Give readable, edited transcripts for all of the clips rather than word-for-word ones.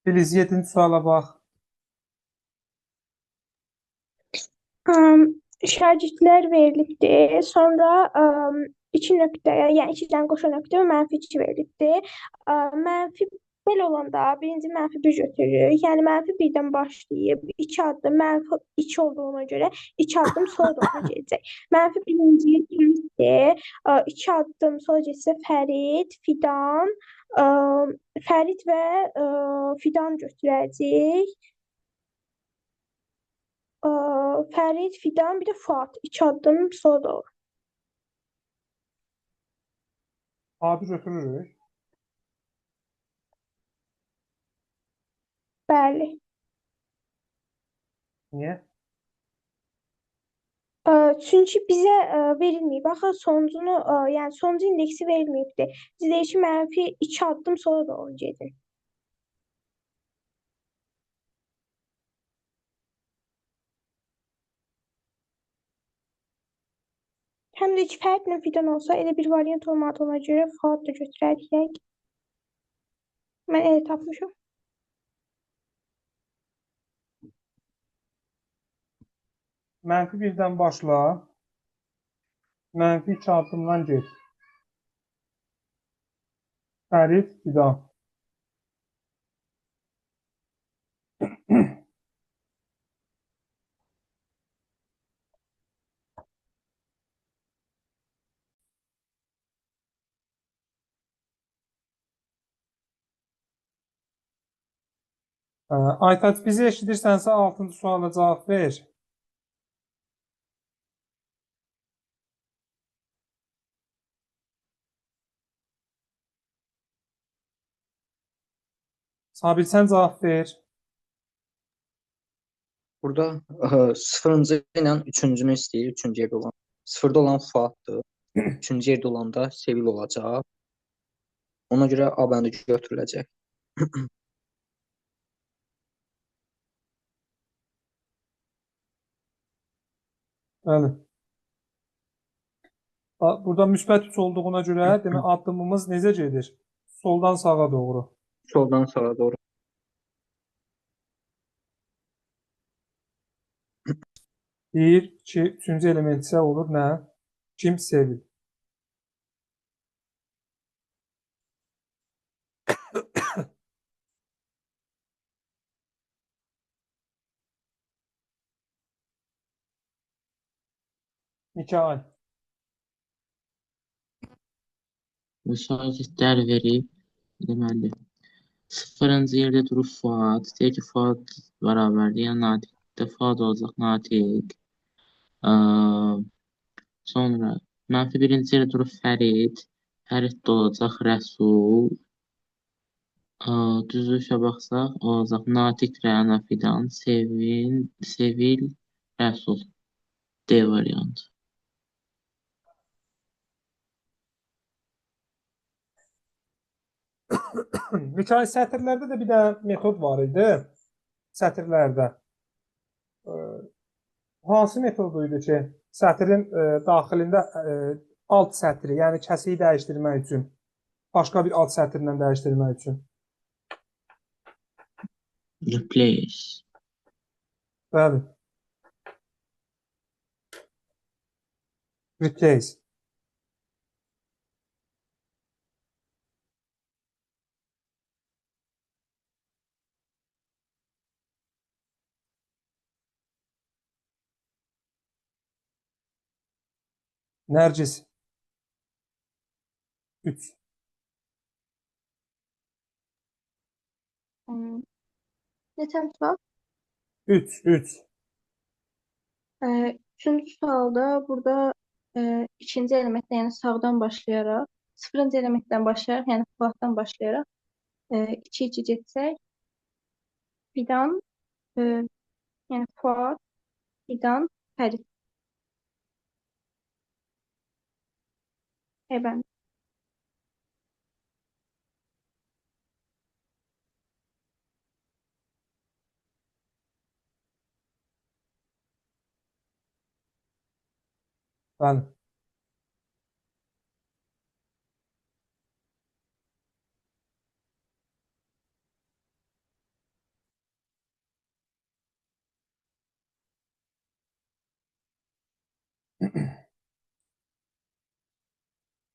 Filiz 7-ci suala bax. Şagirdlər verilibdir. Sonra iki nöqtəyə, yəni iki dənə qoşan nöqtə və mənfi 2 verilibdir. Mənfi belə olanda birinci mənfi 1 götürürük. Yəni mənfi 1-dən başlayıb 2 addım mənfi 2 olduğuna görə 2 addım sola doğru gedəcək. Mənfi birinciyə Fəriddir. 2 addım sola getsə Fərid, Fidan, ə, Fərid və Fidan götürəcək. Fərid, Fidan, bir də Fuad. 2 addım sola doğru. Adı götürürük. Bəli. Niyə? Çünki bizə verilməyib. Axı sonucunu, yəni sonuncu indeksi verilməyibdir. Biz deyir ki, mənfi 2 addım sola doğru gedin. Həm də ki, Fəridlə Fidan olsa elə bir variant olmadığına görə Fuad da götürərik. Mən elə tapmışam. Mənfi 1-dən başla. Mənfi 2 addımdan get. Fərid, Fidan. Aytaç, bizi eşidirsənsə 6-cı suala cavab ver. Sabit, sən cavab ver. Burada sıfırıncı ilə üçüncünü istəyir. Üçüncü yerdə olan. Sıfırda olan Fuaddır. Üçüncü yerdə olan da Sevil olacaq. Ona görə A bəndi götürüləcək. Bəli. Burada müsbət 3 olduğuna görə demək addımımız necə gedir? Soldan sağa doğru. Soldan sağa doğru. 1, 2, 3-cü element isə olur nə? Kim? Sevil. Mikail. Şagirdlər verib, deməli, sıfırıncı yerdə durub Fuad. Deyir ki, Fuad bərabərdir, yəni natiqdə Fuad olacaq, natiq. Sonra mənfi birinci yerdə durub Fərid. Fərid də olacaq Rəsul. Düzülüşə baxsaq, olacaq natiq Rəna Fidan, Sevil, Rəsul. D variantı. Mikail, sətirlərdə də bir də metod var idi. Sətirlərdə. Hansı metodu idi ki, sətrin daxilində alt sətri, yəni kəsiyi dəyişdirmək üçün, başqa bir alt sətirlə dəyişdirmək üçün. Replace. Bəli. Replace. Nərcis. 3. Neçənci sual? 3, 3. Üçüncü sualda burada ikinci elementdən, yəni sağdan başlayaraq, sıfırıncı elementdən başlayaraq, yəni Fuaddan başlayaraq 2-2 getsək, Fidan, yəni Fuad, Fidan, Fərid. Bəli. Bəli.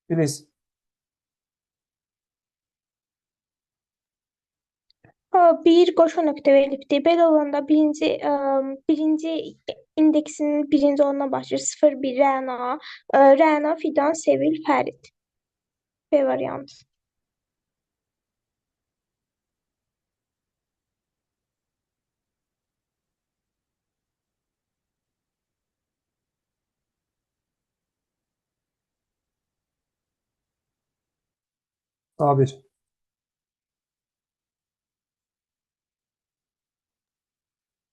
Filiz. Bir qoşu nöqtə verilibdir. Belə olanda birinci indeksinin birinci ondan başlayır. 0, 1, Rəna. Rəna, Fidan, Sevil, Fərid. B variantı. Sabir.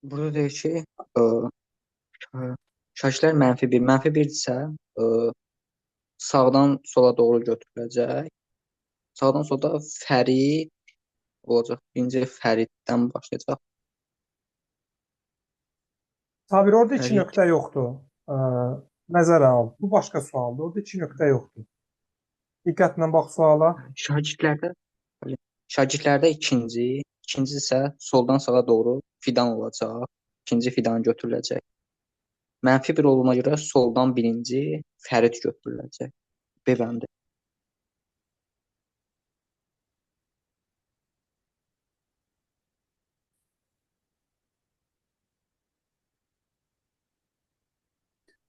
Burada deyir ki, şəkillər -1. -1-dirsə, sağdan sola doğru götürüləcək. Sağdan solda Fərid olacaq. Birinci Fəriddən başlayacaq. Sabir, orada iki Fərid. nöqtə yoxdur. Nəzərə al. Bu başqa sualdır. Orada iki nöqtə yoxdur. Diqqətlə bax suala. Şagirdlərdə ikinci isə soldan sağa doğru Fidan olacaq. İkinci Fidan götürüləcək. -1 olduğuna görə soldan birinci Fərid götürüləcək. B bəndi.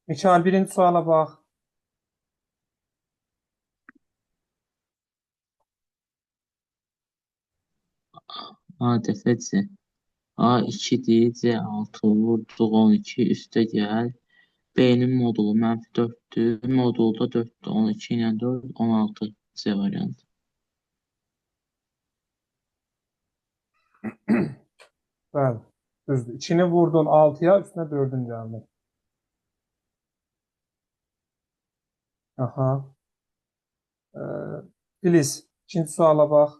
Mikail, birinci suala bax. A dəfə C. A2-dir, C6 vurduq 12 üstə gəl. B-nin modulu -4-dür. Modulda 4-dür. 12 ilə 4, 16 C variantı. Bəli, düzdür. 2-ni vurdun 6-ya, üstünə 4-ün gəldi. Aha. Filiz, ikinci suala bax.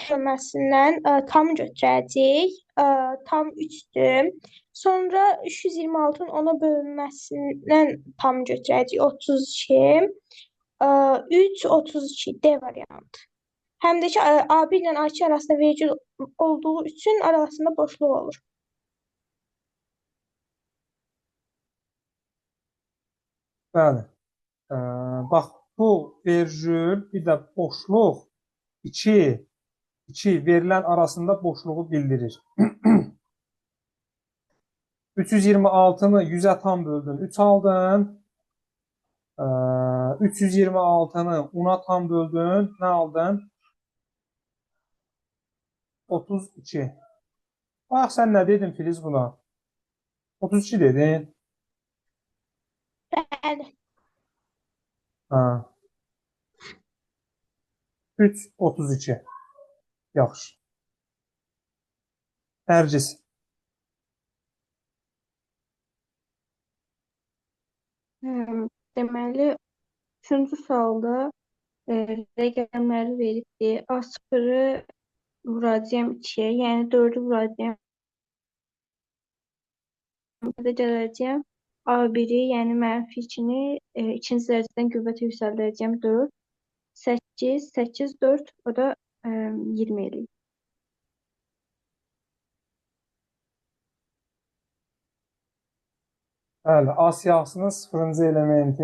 Bölməsindən tam götürəcəyik. Tam 3-dür. Sonra 326-ın ona bölünməsindən tam götürəcəyik. 32. 3, 32. D variantı. Həm də ki, A1 ilə A2 arasında vergül olduğu üçün arasında boşluq olur. Bəli. Bax, bu vergül, bir də boşluq 2 verilən arasında boşluğu bildirir. 326-nı 100-ə tam böldün, 3 aldın. 326-nı 10-a tam böldün, nə aldın? 32. Bax, sən nə dedin Filiz buna? 32 dedin. Bəli. 3, 32. Yaxşı. Nərgiz. Deməli, üçüncü sualda rəqəmləri veribdir. A0-ı vuracağım 2-yə, yəni 4-ü vuracağım. Gələcəyim A1-i, yəni -2-ni ikinci dərəcədən qüvvətə yüksəldəcəyim 4. 8, 8, 4, o da 20 eləyir. Bəli, A siyahısının 0-cı elementi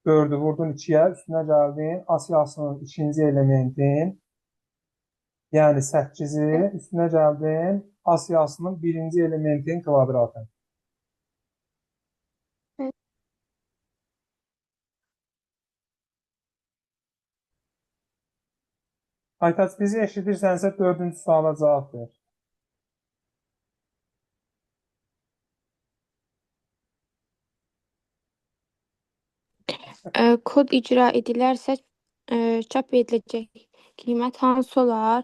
4-ü vurdun 2-yə, üstünə gəldin. A siyahısının ikinci elementin, yəni 8-i, üstünə gəldin. A siyahısının birinci elementin kvadratı. Evet. Aytaç, bizi eşidirsənsə 4-cü suala cavab ver. Kod icra edilərsə çap ediləcək qiymət hansı olar?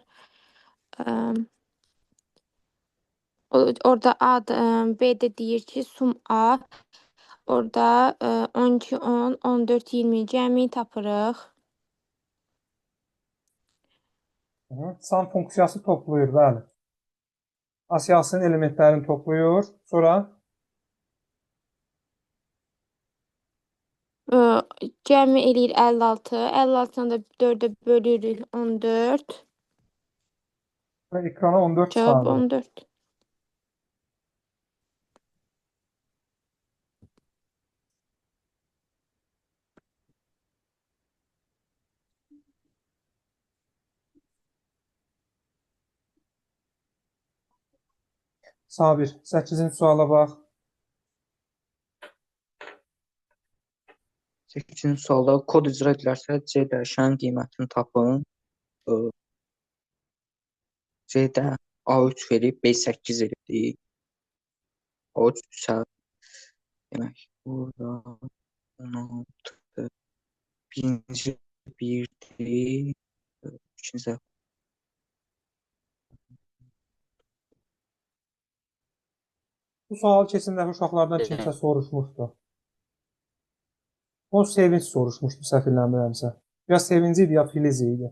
Orada A, B-də deyir ki, sum A. Orada 12, 10, 14, 20 cəmi tapırıq. Sum funksiyası toplayır, bəli. A siyahısının elementlərini toplayır. Sonra Cəmi eləyir 56. 56-dan da 4-ə bölürük 14. ekrana 14 Cavab çıxardır. 14. Sabir, 8-ci suala bax. 8-ci sualda kod icra edilərsə C dəyişənin qiymətini tapın. Ə, C-də A3 verib B8 eləyib. A3 isə demək burada 16 birinci 1-dir. İkinci Bu sualı keçən dəfə uşaqlardan kimsə soruşmuşdu. O Sevinç soruşmuşdu, səhv eləmirəmsə. Ya Sevinci idi, ya Filiz idi.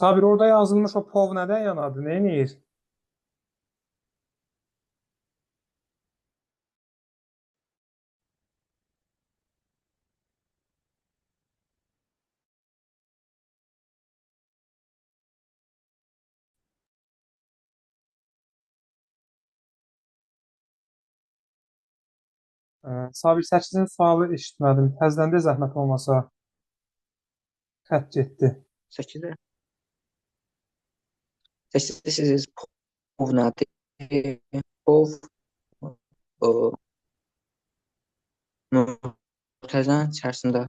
Sabir, orada yazılmış o POV nədən yanadır? Neynir? Sabir, 8-ci sualı eşitmədim. Təzədən də zəhmət olmasa xətt getdi. 8-də 8-də siz POV nədir? POV mütəzənin içərisində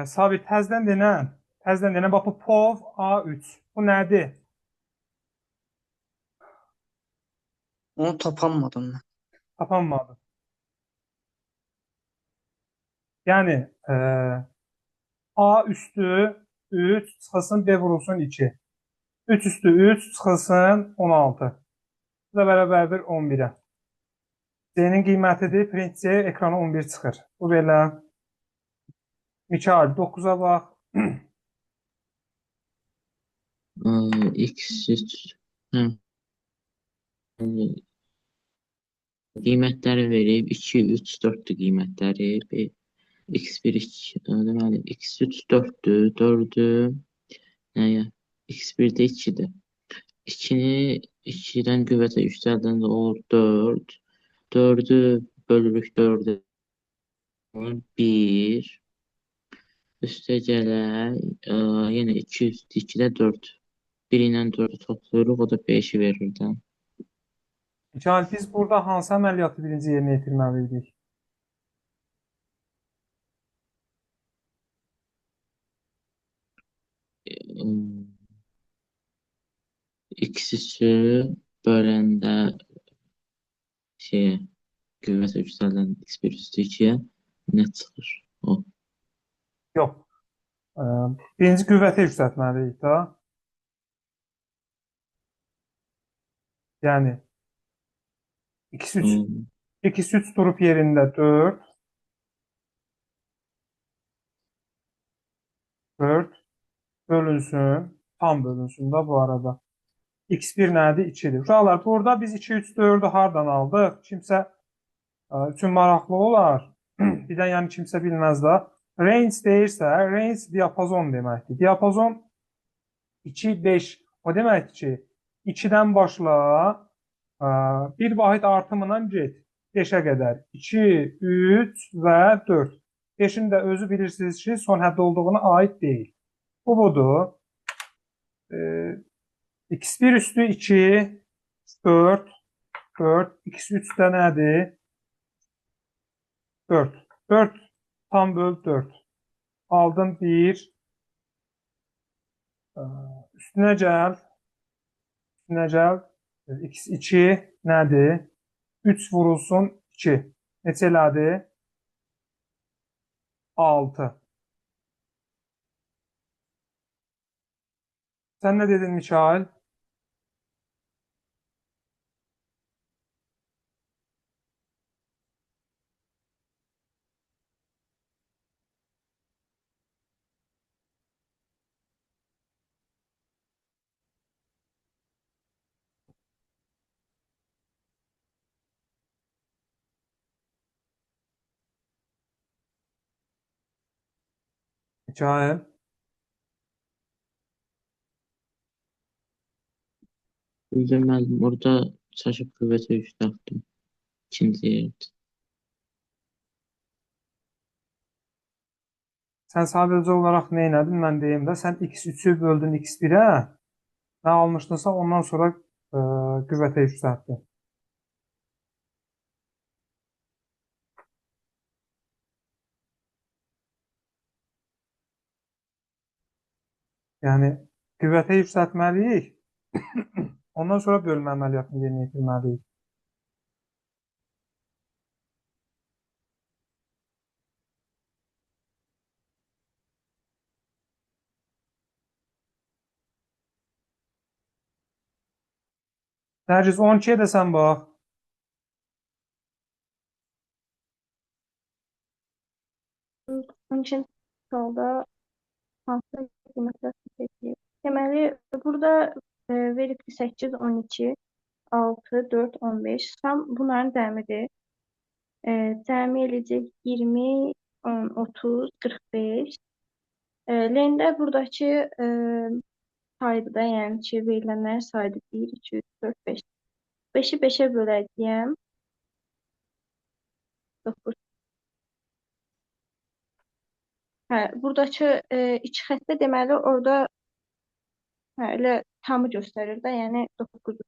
Sabir, təzədən denən. Təzədən denən. Bax, bu POV A3. Bu nədir? onu tapamadım mən. Tapanmadı. Yəni, A üstü 3 çıxılsın B vurulsun 2. 3 üstü 3 çıxılsın 16. Bu da bərabərdir 11-ə. C-nin qiymətidir. Print C, ekrana 11 çıxır. Bu belə. Mikail, 9-a bax. X3 qiymətləri verib 2, 3, 4-dür qiymətləri. X1, deməli, X3 4-dür, 4-dü. Nəyə? X1-də 2-dir. 2-ni 2-dən qüvvətə yüksəldəndə olur 4. 4-ü bölürük 4-ə 1. Üstə gələr, yenə 2 üstü 2-də 4. 1 ilə 4-ü toplayırıq, o da 5-i verir də. Mikail, biz burada hansı əməliyyatı birinci yerinə yetirməliydik? X3-ü böləndə qüvvətə yüksəldən X1 üstü 2-yə nə çıxır? O. Yox. Birinci qüvvətə yüksəltməliyik da. Yəni, X3 durub yerində 4. 4 bölünsün. Tam bölünsün da bu arada. X1 nədir? 2-dir. Uşaqlar, burada biz 2, 3, 4-ü hardan aldıq? Kimsə üçün maraqlı olar. Bir də yəni kimsə bilməz də. Range deyirsə, range diapazon deməkdir. Diapazon 2, 5. O deməkdir ki, 2-dən başla, bir vahid artımla get 5-ə qədər. 2, 3 və 4. 5-in də özü bilirsiniz ki, son hədd olduğuna aid deyil. Bu budur. X1 üstü 2, 4, 4. X3 də nədir? 4. 4 tam böl 4. Aldım 1. Üstünə gəl. Üstünə gəl. X2 nədir? 3 vurulsun 2. Neçə elədi? 6. Sən nə dedin Mikail? Mikail. Burada müəllim, orada çaşıb qüvvətə yükseltdim. İkinci yerde. Sən sadəcə olaraq nə elədin? Mən deyim də, sən x3'ü böldün x1'ə. Nə almışdınsa ondan sonra qüvvətə yüksəltdin. Yəni qüvvətə yüksəltməliyik. Ondan sonra bölmə əməliyyatını yerinə yetirməliyik. Nərgiz 12'ye də sən bax. Onun için solda hansı qiymətlər seçilir? Deməli, burada veribdir 8, 12, 6, 4, 15. Tam bunların cəmidir. Cəmi eləyəcək 20, 10, 30, 45. Lenda buradakı sayıdır da, yəni ki, verilənlərin sayıdır 1, 2, 3, 4, 5. 5'i 5'e böləcəyəm. 9. Hə, buradakı iki xəttə deməli orada elə tamı göstərir də, yəni 9.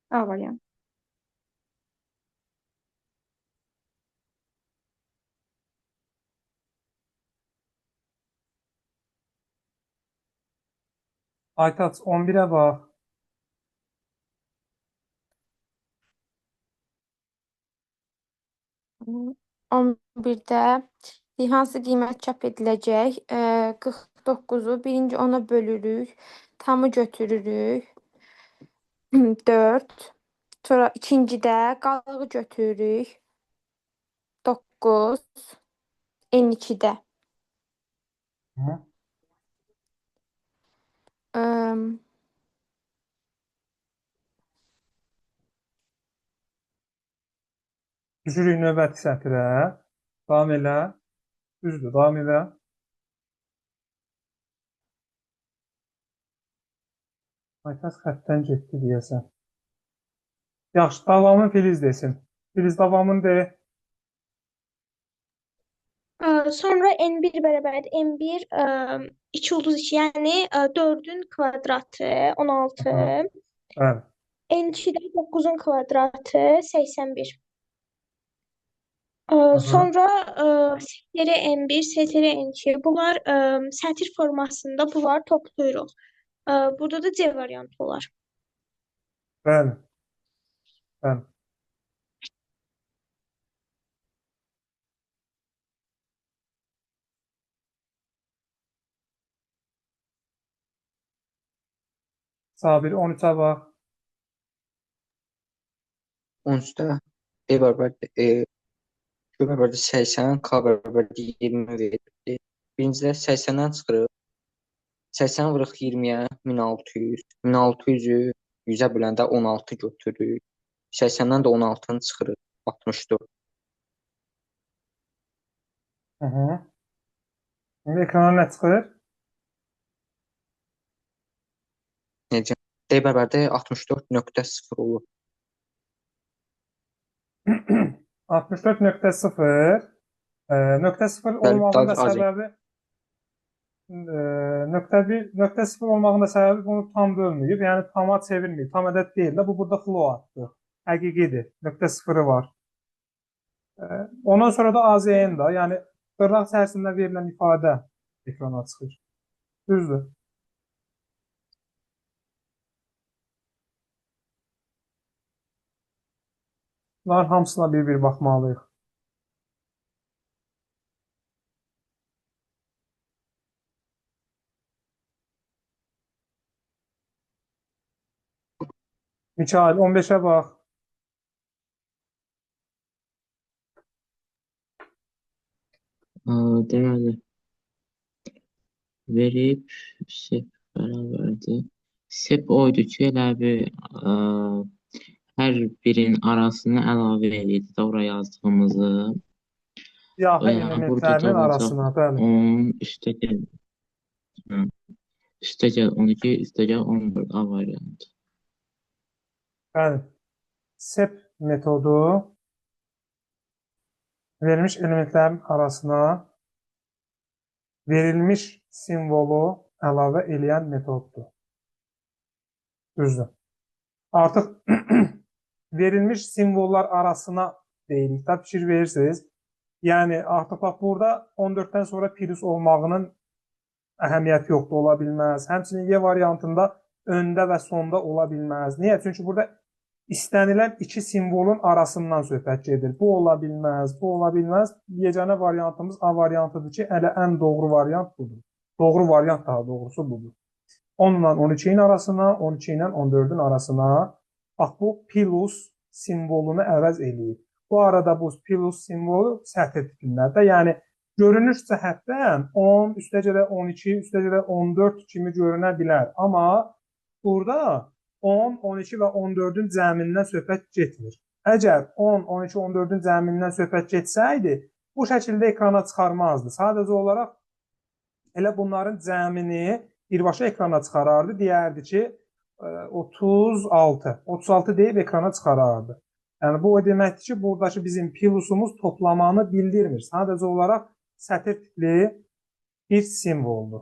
A variant. Aytaç 11'ə bax. Hmm, 11'də hansı qiymət çap ediləcək? 49'u birinci ona bölürük. Tamı götürürük. 4. Sonra ikincidə qalığı götürürük. 9. N2'də. Hı. Düşürük növbəti sətrə. Davam elə. Düzdür, davam elə. Aytaç xəttdən getdi deyəsən. Yaxşı, davamını Filiz desin. Filiz davamını de. Sonra n1 bərabərdir. n1 2 ulduz 2, yəni 4'ün kvadratı 16. Hı. Bəli. n2'də 9'un kvadratı 81. Hı. Sonra STR n1, STR n2 bunlar sətr formasında bunlar toplayırıq. Burada da C variantı olar. Bəli. Bəli. Sabir 13'ə bax. 13'də B bərabərdir Q bərabərdir 80, K bərabərdir 20 verildi. Birincidə 80'dən çıxırıq. 80 vırıq 20'yə 1600. 1600'ü 100'ə böləndə 16 götürürük. 80'dən də 16'nı çıxırıq. 64. Hı -hı. İndi ekrana nə çıxır? Necə? D bərabərdir 64.0 olur. 64.0 nöqtə 0 Bəli, olmağının da daha az. səbəbi Nöqtə 0 olmağının da səbəbi bunu tam bölməyib, yəni tama çevirməyib. Tam ədəd deyil də, bu burada floatdır. Həqiqidir. Nöqtə 0-ı var. Ondan sonra da AZN da, yəni dırnaq içərisində verilən ifadə ekrana çıxır. Düzdür. Bunların hamısına bir-bir baxmalıyıq. Mikail, 15-ə bax. Deməli, verib sep bərabərdir. Sep oydu ki, elə bir hər birinin arasını əlavə edirdi də ora yazdığımızı. Siyahı Yəni burada elementlərinin qalacaq arasına, bəli. 10 üstə gəl 12 üstə gəl 14 A variantı. Bəli. Sep metodu verilmiş elementlərin arasına verilmiş simvolu əlavə eləyən metoddur. Düzdür. Artıq verilmiş simvollar arasına deyilik də fikir verirsiniz. Yəni artıq bax burada 14-dən sonra plus olmağının əhəmiyyəti yoxdur, ola bilməz. Həmçinin Y variantında öndə və sonda ola bilməz. Niyə? Çünki burada istənilən iki simvolun arasından söhbət gedir. Bu ola bilməz, bu ola bilməz. Yeganə variantımız A variantıdır ki, elə ən doğru variant budur. Doğru variant daha doğrusu budur. 10 ilə 12-nin arasına, 12 ilə 14-ün arasına bax bu plus simvolunu əvəz eləyir. Bu arada bu plus simvolu sətir tipindədir. Yəni görünüş cəhətdən 10, üstə gələ 12, üstə gələ 14 kimi görünə bilər. Amma burada 10, 12 və 14-ün cəmindən söhbət getmir. Əgər 10, 12, 14-ün cəmindən söhbət getsəydi, bu şəkildə ekrana çıxarmazdı. Sadəcə olaraq elə bunların cəmini birbaşa ekrana çıxarardı. Deyərdi ki, 36 deyib ekrana çıxarardı. Yəni bu o deməkdir ki, buradakı bizim plusumuz toplamanı bildirmir. Sadəcə olaraq sətir tipli bir simvoldur.